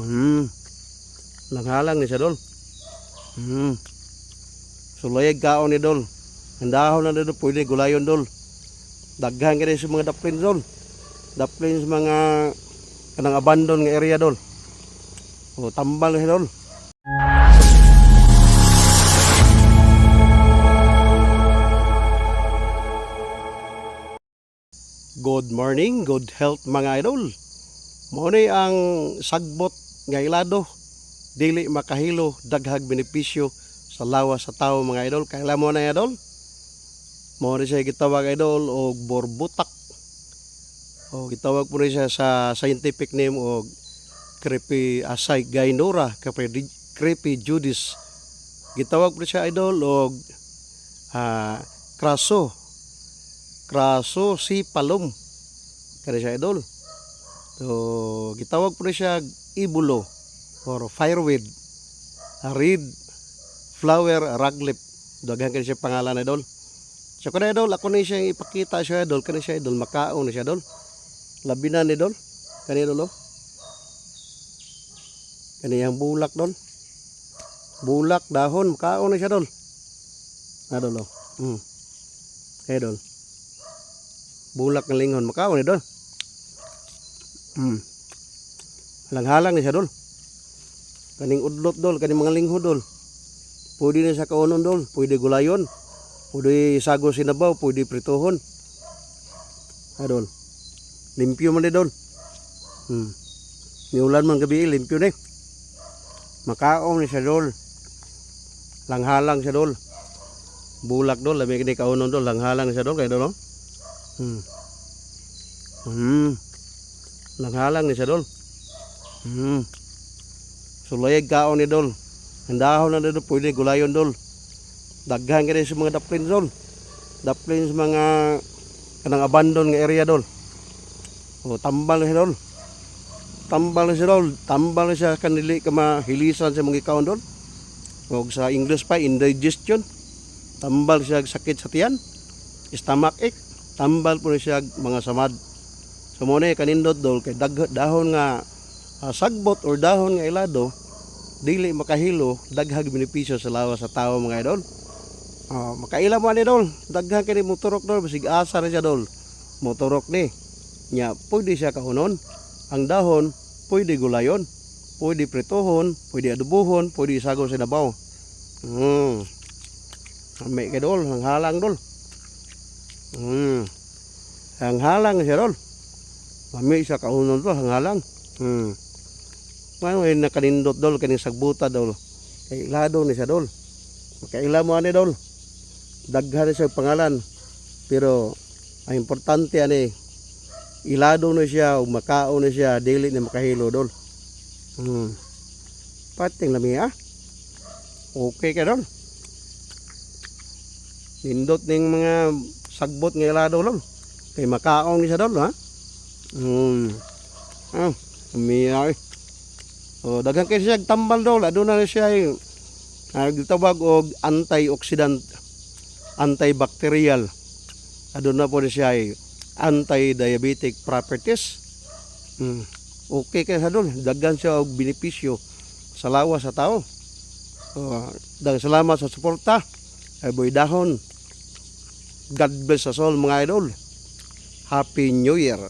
Hmm. Langhalang ni siya dol. Hmm. Sulayag kaon ni dol. Ang dahon na dol pwede gulayon dol. Daghan ka sa mga daplin dol. Daplin sa mga kanang abandon nga area dol. O tambal ni dol. Good morning, good health mga idol. Mao ni ang sagbot nga ilado. Dili makahilo, daghag benepisyo sa lawas sa tao mga idol. Kaila mo na idol? Mao ni siya gitawag idol og borbutak. O gitawag po rin siya sa scientific name og Creepy Gainora, Creepy Judis. Gitawag po siya idol og Crasso si Palom. Kaya siya idol. So, gitawag po rin siya ibulo or fireweed, reed, flower, raglip. Daghan kani siya pangalan idol. So kana idol, ako ni siya ipakita siya idol, kani siya idol, makaon ni siya idol. Labi na ni idol. Kani idol. Kani yang bulak idol. Bulak dahon, makaon ni siya idol. Idol. Idol. Bulak ng lingon, makaon idol. Halang-halang ni siya dol. Kaning udlot dol, kaning mga linghod dol. Pwede na sa kaunon dol, pwede gulayon, pwede sago sinabaw, pwede pritohon. Dol. Limpyo man ni dol. Niulan man gabi, limpyo ni. Makaon ni siya dol. Langhalang siya dol. Bulak dol, labi kini kaunon dol, langhalang siya dol kay dol. Langhalang ni siya dol. Sulayag kaon ni dol. Ang dahon na dol pwede gulayon dol. Daghan ka sa mga daplin dol. Daplin sa mga kanang abandon nga area dol. O tambal siya dol. Tambal siya dol. Tambal siya kanili ka mahilisan sa mga kaon dol. O sa English pa indigestion. Tambal siya sakit sa tiyan. Stomach ache. Tambal po siya mga samad. So mo na kanindot dol kay dahon nga sagbot or dahon nga ilado dili makahilo, daghag benepisyo sa lawas sa tao mga idol. Makaila mo ani dol, daghang kini motorok dol, basig asa na siya dol. Motorok ni. Nya pwede siya kaunon. Ang dahon pwede gulayon, pwede pritohon, pwede adobohon, pwede sago sa nabaw. May kay dol, ang halang dol. Ang halang siya dol. Mami sa kaunon to, ang halang. Ngayon nakanindot dol, kaning sagbuta dol. Kay ilado ni siya dol. Makaila mo ani dol. Daghan siya pangalan. Pero ang importante ani ilado na siya o makaon na siya, dili na makahilo dol. Pating lami Okay ka dol. Nindot ning mga sagbot nga ilado dol. Kay makaon ni siya dol ha. Umiyaw. Daghan kay siya tambal dol, aduna na siya gitawag og antioxidant, antibacterial. Aduna po siya anti-diabetic properties. Okay kay sa dol, daghan siya og benepisyo sa lawas sa tao. Daghang salamat sa suporta. Ay boy dahon. God bless us all mga idol. Happy New Year.